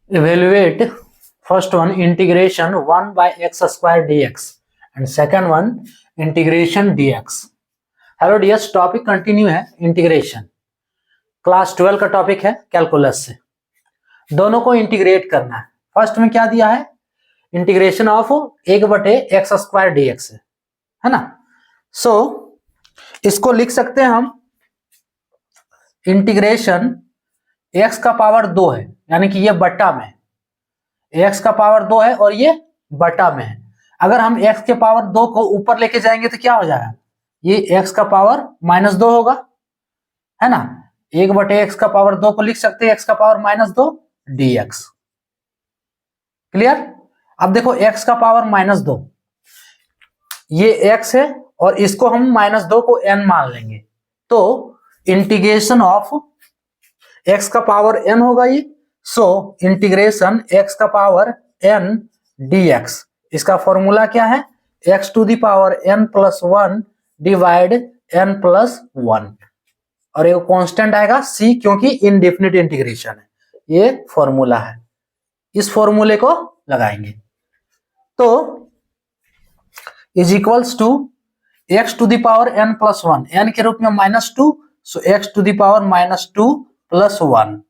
Evaluate first one integration 1 by x square dx and second one integration dx. Hello dears, topic continue है integration. Class 12 का topic है calculus से। दोनों को integrate करना है। फर्स्ट में क्या दिया है, integration of 1/x square dx है ना। सो इसको लिख सकते हैं हम इंटीग्रेशन x का पावर 2 है, यानी कि ये बटा में x का पावर 2 है और ये बटा में है। अगर हम x के पावर 2 को ऊपर लेके जाएंगे तो क्या हो जाएगा, ये x का पावर -2 होगा, है ना। 1/x का पावर 2 को लिख सकते हैं x का पावर -2 dx। क्लियर। अब देखो x का पावर -2, ये x है और इसको हम -2 को n मान लेंगे, तो इंटीग्रेशन ऑफ x का पावर n होगा ये। सो इंटीग्रेशन x का पावर n dx, इसका फॉर्मूला क्या है, x to the power n plus 1 divide n plus 1 और एक कांस्टेंट आएगा c, क्योंकि इनडेफिनिट इंटीग्रेशन है। ये फॉर्मूला है, इस फॉर्मूले को लगाएंगे तो is equals to x to the power n plus 1, n के रूप में -2, so x to the power -2 plus 1।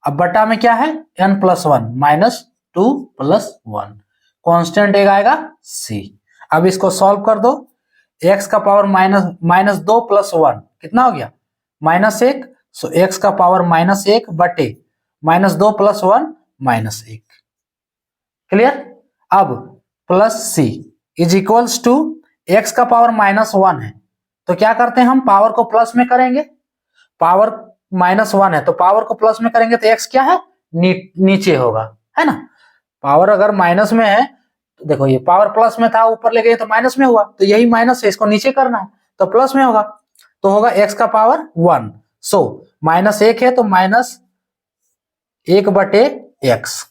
अब बटा में क्या है, n प्लस 1 -2 प्लस 1, कांस्टेंट एक आएगा c। अब इसको सॉल्व कर दो, x का पावर -2 प्लस 1 कितना हो गया, -1, सो x का पावर -1 बटे -2 प्लस 1 -1। क्लियर। अब plus c is equals to x का पावर -1 है, तो क्या करते हैं हम पावर को प्लस में करेंगे, पावर -1 है तो पावर को प्लस में करेंगे तो x क्या है, नीचे होगा, है ना। पावर अगर माइनस में है तो देखो ये पावर प्लस में था, ऊपर ले गए तो माइनस में हुआ, तो यही माइनस है, इसको नीचे करना है तो प्लस में होगा, तो होगा x का पावर 1। सो -1 है तो -1/x,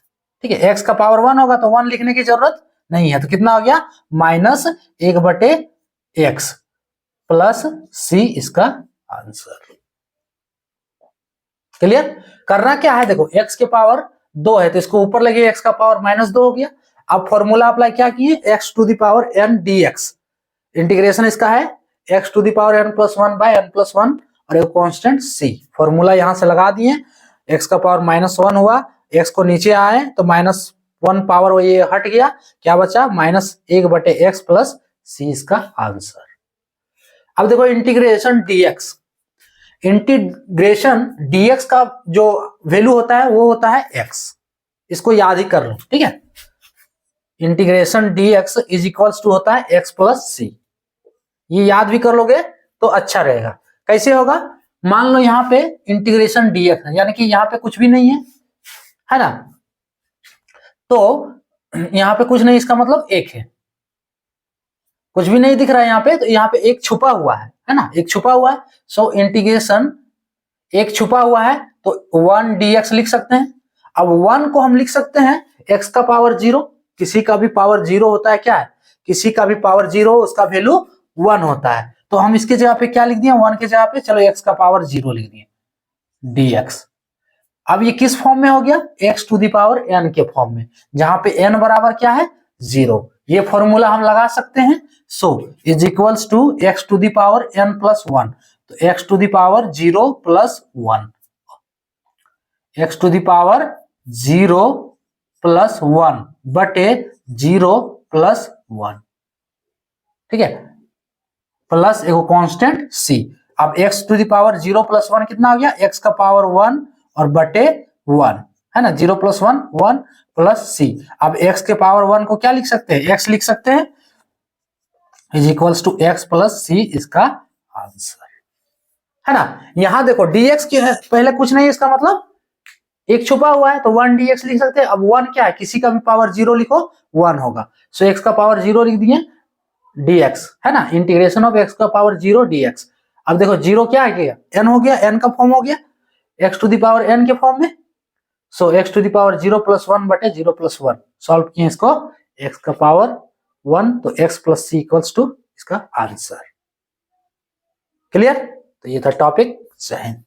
ठीक है। x का पावर 1 होगा तो 1 लिखने की जरूरत नहीं है, तो कितना हो गया, -1/x प्लस c इसका आंसर। क्लियर। करना क्या है, देखो x के पावर 2 है तो इसको ऊपर लगे, x का पावर -2 हो गया। अब फॉर्मूला अप्लाई क्या किए, x to the power n dx, integration इसका है x to the power n plus 1 by n plus 1 और एक कांस्टेंट c। फॉर्मूला यहां से लगा दिए, x का पावर -1 हुआ, x को नीचे आए तो -1 पावर ये हट गया, क्या बचा, -1/x प्लस c इसका आंसर। अब देखो इंटीग्रेशन dx, इंटीग्रेशन dx का जो वैल्यू होता है वो होता है x, इसको याद ही कर लो, ठीक है। Integration dx is equals to होता है x प्लस c, ये याद भी कर लोगे तो अच्छा रहेगा। कैसे होगा, मान लो यहाँ पे इंटीग्रेशन dx है, यानी कि यहाँ पे कुछ भी नहीं है ना, तो यहाँ पे कुछ नहीं, इसका मतलब 1 है, कुछ भी नहीं दिख रहा है यहाँ पे, तो यहाँ पे एक छुपा हुआ है ना, एक छुपा हुआ है। सो इंटीग्रेशन एक छुपा हुआ है तो 1 dx लिख सकते हैं। अब 1 को हम लिख सकते हैं x का पावर 0, किसी का भी पावर 0 होता है, क्या है, किसी का भी पावर 0 उसका वैल्यू 1 होता है, तो हम इसके जगह पे क्या लिख दिए, 1 के जगह पे चलो x का पावर 0 लिख दिए dx। अब ये किस फॉर्म में हो गया, x to the power n के फॉर्म में, जहां पे n बराबर क्या है, 0। ये फॉर्मूला हम लगा सकते हैं। So is equals to x to the power n plus 1, तो x to the power 0 plus 1, x to the power 0 plus 1 बटे 0 प्लस 1, ठीक है, प्लस एक कांस्टेंट c। अब x to the power 0 plus 1 कितना हो गया, x का पावर 1 और बटे 1, है ना, 0 प्लस 1 1 प्लस c। अब x के पावर 1 को क्या लिख सकते हैं, x लिख सकते हैं, is equals to x plus c इसका आंसर, है ना। यहां देखो dx की है, पहले कुछ नहीं, इसका मतलब एक छुपा हुआ है तो 1 dx लिख सकते हैं। अब 1 क्या है, किसी का भी पावर 0 लिखो 1 होगा, सो x का पावर 0 लिख दिए dx, है ना, इंटीग्रेशन ऑफ x का पावर 0 dx। अब देखो 0 क्या है, n हो गया, n का फॉर्म हो गया x to the power n के फॉर्म में, so x to the power 0 plus 1 बटे 0 प्लस 1, सॉल्व किए इसको, x का पावर 1 तो x plus c equals to इसका आंसर। क्लियर। तो ये था टॉपिक। जय हिंद।